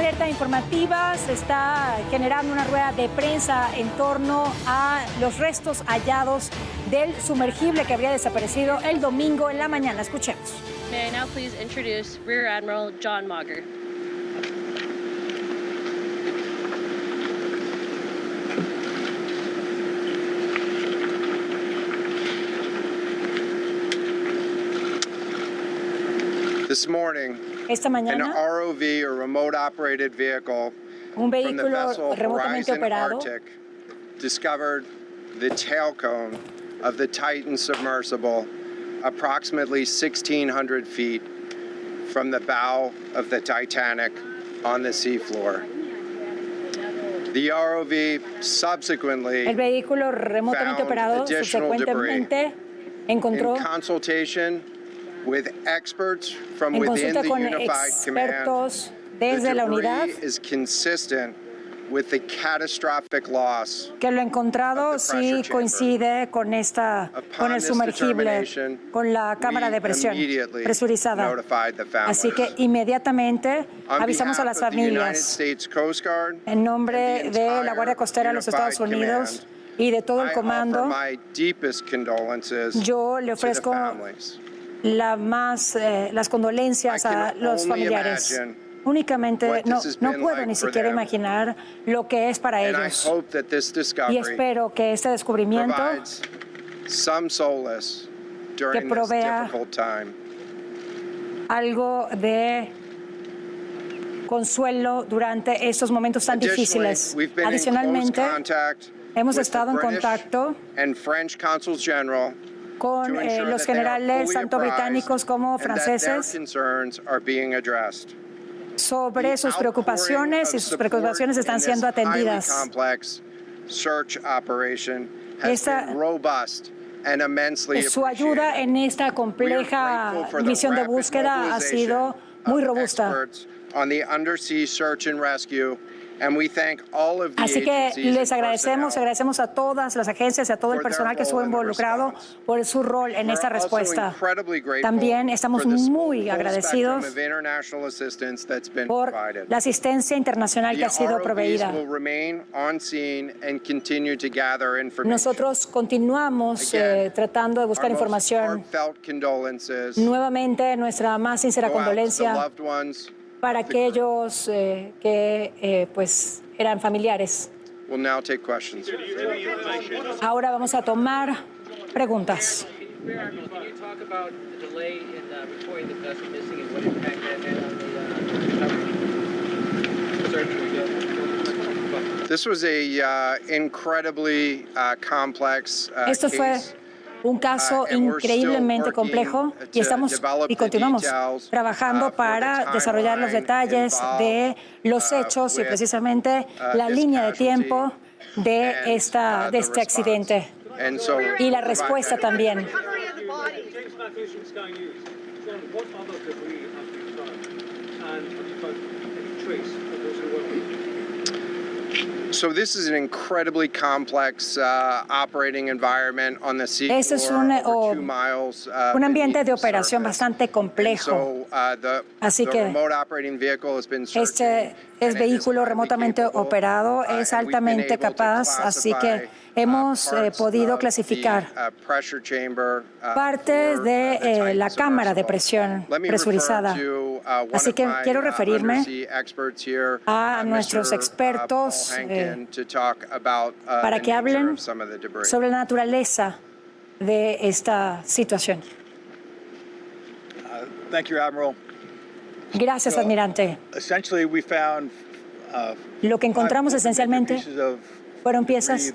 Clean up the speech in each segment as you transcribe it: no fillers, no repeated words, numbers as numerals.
alerta informativa se está generando una rueda de prensa en torno a los restos hallados del sumergible que habría desaparecido el domingo en la mañana. Escuchemos. May I now please introduce Rear Admiral John Mauger. This morning, Esta mañana, an ROV, or remote operated vehicle, un from the vehículo vessel remotamente Horizon operado Arctic discovered the tail cone of the Titan submersible approximately 1,600 feet from the bow of the Titanic on the seafloor. The ROV subsequently el vehículo remotamente found operado additional subsecuentemente encontró in consultation with experts from en within consulta the con unified command. expertos The desde la unidad debris is consistent with the catastrophic loss. que lo encontrado sí coincide con el sumergible, con la cámara de presión presurizada. Así que inmediatamente avisamos a las familias. En nombre de la Guardia Costera de los Estados Unidos y de todo el comando, yo le ofrezco las condolencias a los familiares. Únicamente no puedo ni siquiera imaginar lo que es para ellos. Y espero que este descubrimiento que provea algo de consuelo durante estos momentos tan difíciles. Adicionalmente, hemos estado en contacto con los generales, tanto británicos como franceses, sobre sus preocupaciones, y sus preocupaciones están siendo atendidas. Su ayuda en esta compleja misión de búsqueda ha sido muy robusta. Así que les agradecemos a todas las agencias y a todo el personal que estuvo involucrado por su rol en esta respuesta. También estamos muy agradecidos por la asistencia internacional que ha sido proveída. Nosotros continuamos tratando de buscar información. Nuevamente, nuestra más sincera condolencia para aquellos que pues eran familiares. Ahora vamos a tomar preguntas. Esto fue un caso increíblemente complejo y continuamos trabajando para desarrollar los detalles de los hechos y precisamente la línea de tiempo de este accidente y la respuesta también. This is an incredibly complex operating enviament on the seafloor. Este es un ambiente de operación bastante complejo. Así que este vehículo remotamente operado es altamente capaz, así que hemos podido clasificar parte de la cámara de presión presurizada. Así que quiero referirme a nuestros expertos para que hablen sobre la naturaleza de esta situación. Gracias, almirante. Lo que encontramos esencialmente fueron piezas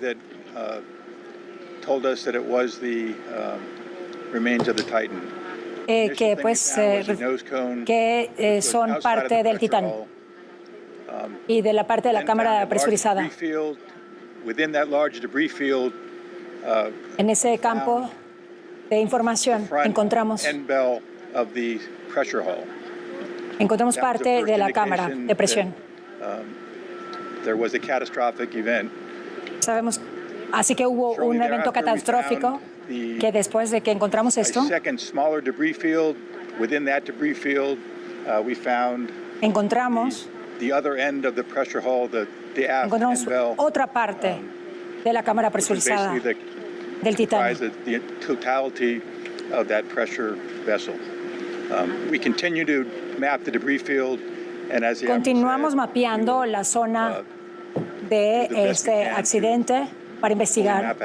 que son parte del Titán y de la parte de la cámara presurizada. En ese campo de información encontramos parte de la cámara de presión. Sabemos, así que hubo un evento catastrófico que después de que encontramos esto, encontramos Encontramos otra parte de la cámara presurizada del Titán. Continuamos mapeando la zona de este accidente para investigar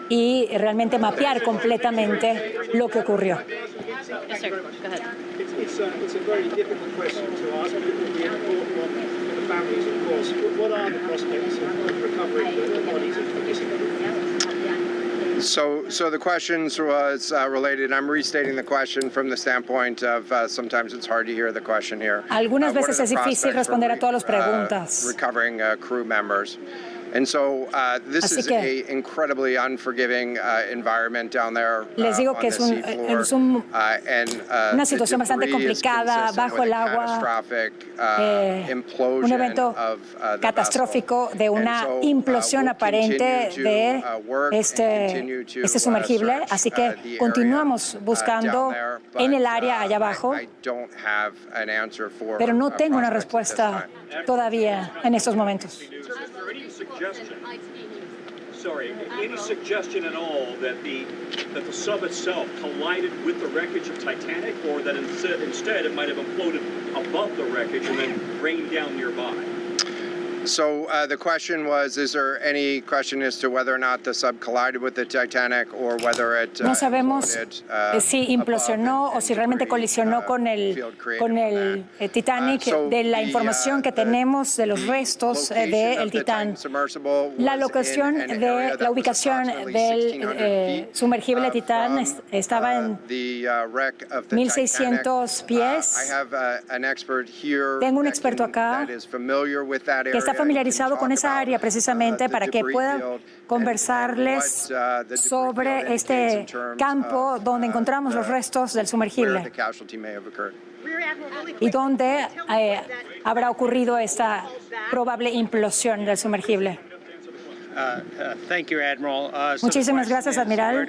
y realmente mapear completamente lo que ocurrió. Yes, sir. Go ahead. It's a very difficult question to ask because the important one for the families, of course. What are the prospects of recovering the bodies of the missing people? So the questions was related. I'm restating the question from the standpoint of sometimes it's hard to hear the question here. Algunas veces es difícil responder a todas las preguntas. Recovering crew members. And so this is a incredibly unforgiving environment down there. Les digo que es una situación bastante complicada bajo el agua, un evento catastrófico de una implosión aparente de este sumergible. Así que continuamos buscando en el área allá abajo, pero no tengo una respuesta todavía en estos momentos. Any suggestion at all that the sub itself collided with the wreckage of Titanic, or that instead it might have imploded above the wreckage and then rained down nearby? So the question was, is there any question as to whether or not the sub collided with the Titanic or whether it No sabemos si implosionó o si realmente colisionó con el Titanic. De la información que tenemos de los restos del Titán, la ubicación del sumergible Titán estaba en 1.600 pies. Tengo un experto acá que está familiarizado con esa área precisamente para que pueda conversarles sobre este campo donde encontramos los restos del sumergible y donde habrá ocurrido esta probable implosión del sumergible. Muchísimas gracias, Admiral.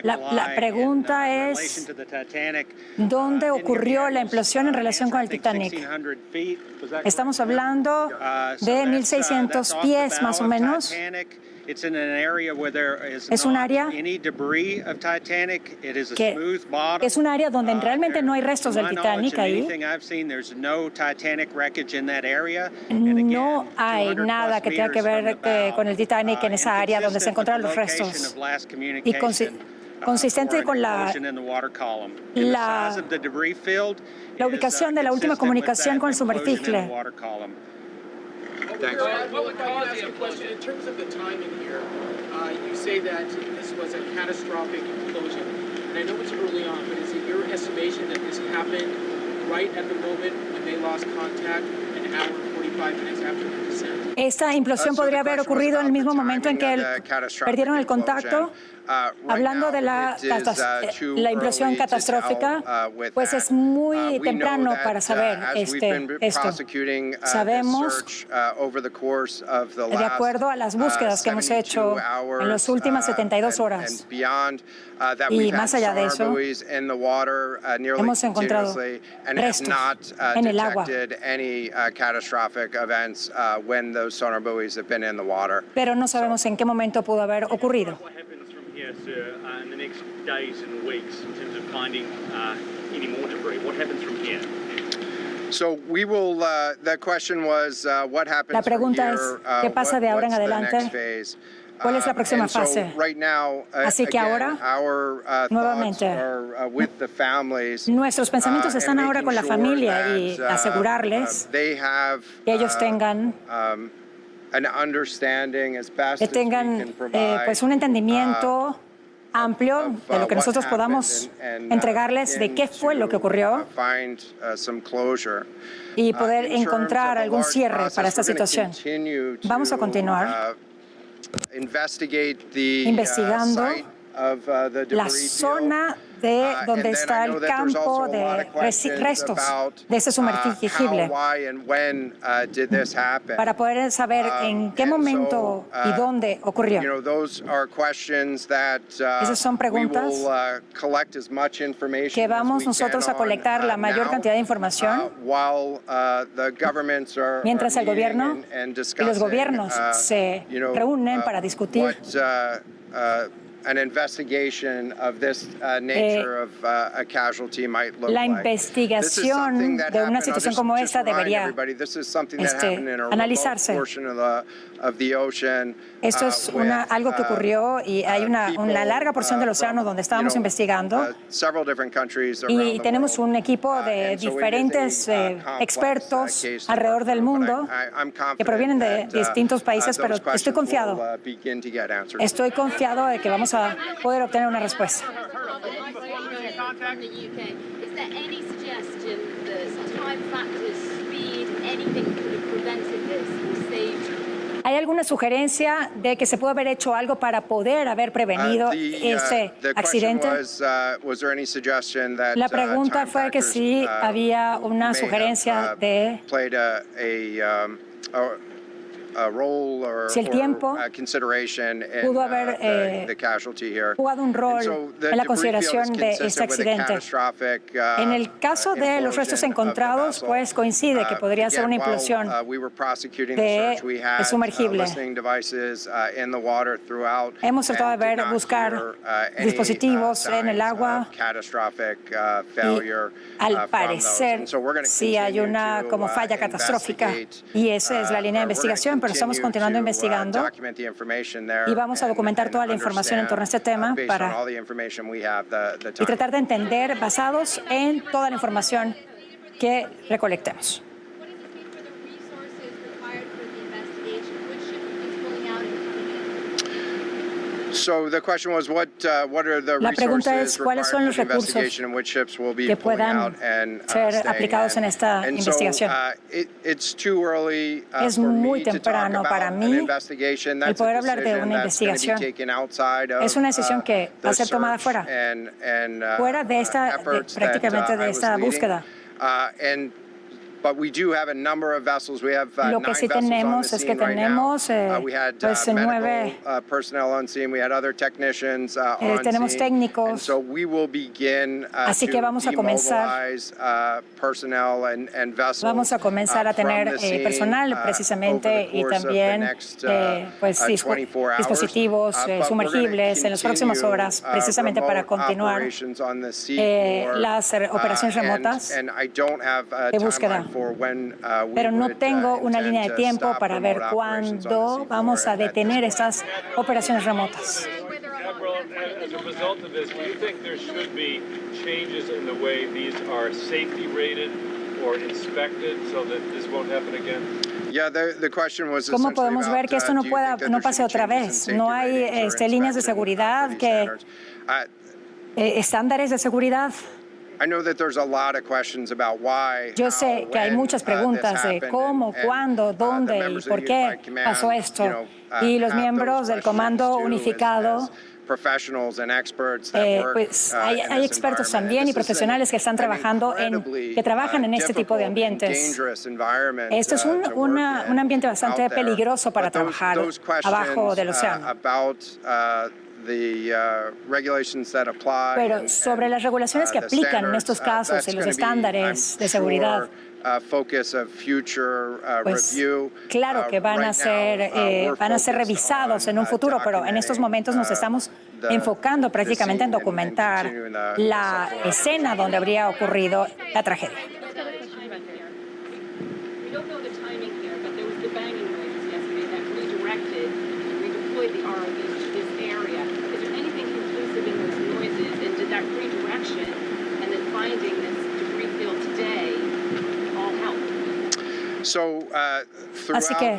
La pregunta es, ¿dónde ocurrió la implosión en relación con el Titanic? Estamos hablando de 1.600 pies, más o menos. Es un área donde realmente no hay restos del Titanic ahí. No hay nada que tenga que ver con el Titanic en esa área donde se encontraron los restos. Y consistente con la ubicación de la última comunicación con el sumergible. Thanks. What would cause the implosion? In terms of the timing here, you say that this was a catastrophic implosion. And I know it's early on, but is it your estimation that this happened right at the moment when they lost contact, an hour and 45 minutes after the descent? Esta implosión podría haber ocurrido en el mismo momento en que perdieron el contacto. Hablando de la implosión catastrófica, pues es muy temprano para saber esto. Sabemos, de acuerdo a las búsquedas que hemos hecho en las últimas 72 horas, y más allá de eso, hemos encontrado restos en el agua. Pero no sabemos en qué momento pudo haber ocurrido. Yes, in the next days and weeks in terms of finding any more debris. What happens from here? So we will. The question was, what happens La pregunta from es, here? ¿qué pasa de ahora en adelante? ¿Cuál es la próxima fase? Así que ahora, nuevamente, nuestros pensamientos están ahora con la familia y asegurarles que ellos tengan pues un entendimiento amplio de lo que nosotros podamos entregarles de qué fue lo que ocurrió y poder encontrar algún cierre para esta situación. Vamos a continuar investigando la zona de donde está el campo de restos de ese sumergible para poder saber en qué momento y dónde ocurrió. Esas son preguntas que vamos nosotros a colectar la mayor cantidad de información mientras el gobierno y los gobiernos se reúnen para discutir la investigación de una situación como esta debería analizarse. Esto es algo que ocurrió y hay una larga porción del océano donde estábamos investigando y tenemos un equipo de diferentes expertos alrededor del mundo que provienen de distintos países, pero estoy confiado de que vamos a poder obtener una respuesta. ¿Hay alguna sugerencia de que se puede haber hecho algo para poder haber prevenido ese accidente? La pregunta fue que si había una sugerencia de si el tiempo pudo haber jugado un rol en la consideración de este accidente. En el caso de los restos encontrados, pues coincide que podría ser una implosión de sumergible. Hemos tratado de buscar dispositivos en el agua y al parecer sí hay una como falla catastrófica y esa es la línea de investigación, pero estamos continuando investigando y vamos a documentar toda la información en torno a este tema y tratar de entender basados en toda la información que recolectemos. La pregunta es, ¿cuáles son los recursos que puedan ser aplicados en esta investigación? Es muy temprano para mí el poder hablar de una investigación. Es una decisión que va a ser tomada fuera de prácticamente de esta búsqueda. Lo que sí tenemos es que tenemos 9 tenemos técnicos, así que vamos a comenzar a tener personal precisamente y también dispositivos sumergibles en las próximas horas precisamente para continuar las operaciones remotas de búsqueda. Pero no tengo una línea de tiempo para ver cuándo vamos a detener estas operaciones remotas. ¿Cómo podemos ver que esto no pase otra vez? ¿No hay líneas de seguridad, estándares de seguridad? Yo sé que hay muchas preguntas de cómo, cuándo, dónde y por qué pasó esto. Y los miembros del Comando Unificado, pues hay expertos también y profesionales que están trabajan en este tipo de ambientes. Esto es un ambiente bastante peligroso para trabajar abajo del océano. Pero sobre las regulaciones que aplican en estos casos y los estándares de seguridad, pues claro que van a ser revisados en un futuro, pero en estos momentos nos estamos enfocando prácticamente en documentar la escena donde habría ocurrido la tragedia. Así que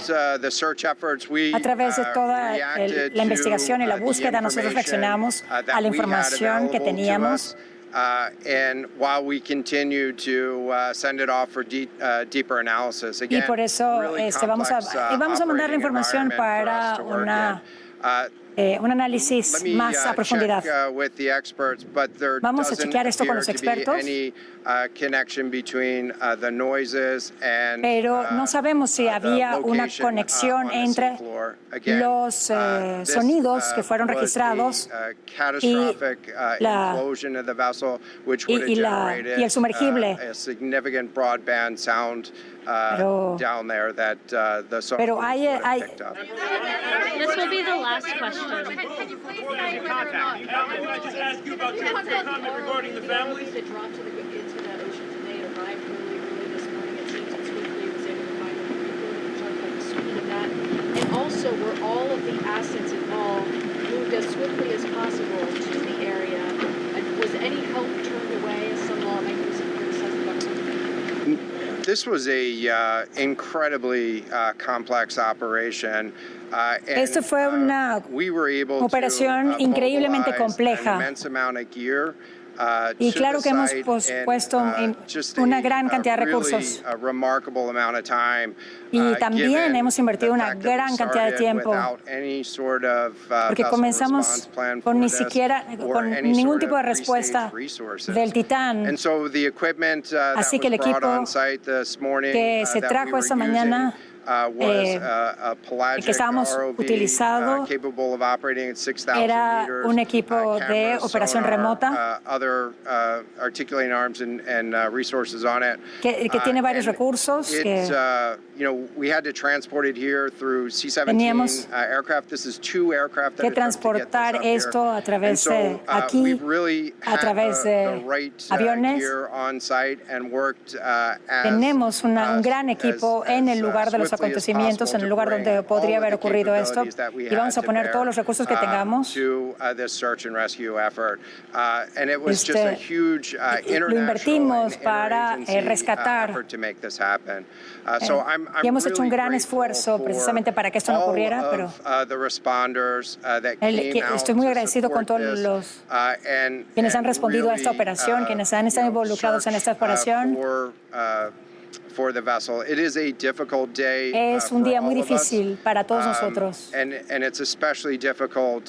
a través de toda la investigación y la búsqueda nosotros reaccionamos a la información que teníamos y por eso vamos a mandar la información para una un análisis más a profundidad. Vamos a chequear esto con los expertos, pero no sabemos si había una conexión entre los sonidos que fueron registrados y el sumergible. Pero hay This will be the last question. Can you just ask you about your comment regarding the families? The drop into the ocean today arrived really this morning. It seems it swiftly was able to find the people and jump at the speed of that. And also, were all of the assets involved moved as swiftly as possible to the area? And was any help turned away as some lawmakers have criticized the government? This was a incredibly complex operation. Esto fue una operación increíblemente compleja. Y claro que hemos puesto una gran cantidad de recursos. Y también hemos invertido una gran cantidad de tiempo. Porque comenzamos con ningún tipo de respuesta del Titán. Así que el equipo que se trajo esta mañana, que estábamos utilizando, era un equipo de operación remota que tiene varios recursos teníamos que transportar esto a través de a través de aviones. Tenemos un gran equipo en el lugar de los acontecimientos, en el lugar donde podría haber ocurrido esto, y vamos a poner todos los recursos que tengamos. Lo invertimos para rescatar. Y hemos hecho un gran esfuerzo precisamente para que esto no ocurriera, pero estoy muy agradecido con todos los quienes han respondido a esta operación, quienes han estado involucrados en esta operación. Es un día muy difícil para todos nosotros.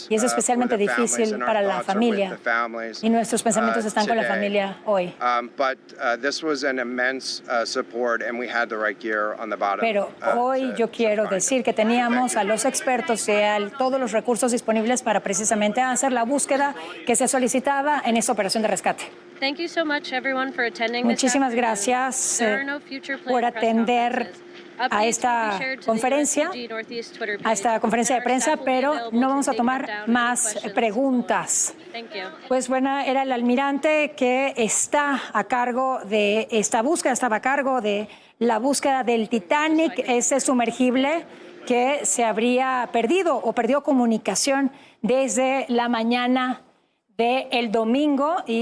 Y es especialmente difícil para la familia. Y nuestros pensamientos están con la familia hoy. Pero hoy yo quiero decir que teníamos a los expertos y todos los recursos disponibles para precisamente hacer la búsqueda que se solicitaba en esta operación de rescate. Muchísimas gracias por atender a esta conferencia de prensa, pero no vamos a tomar más preguntas. Pues bueno, era el almirante que está a cargo de esta búsqueda, estaba a cargo de la búsqueda del Titanic, ese sumergible que se habría perdido o perdió comunicación desde la mañana del domingo.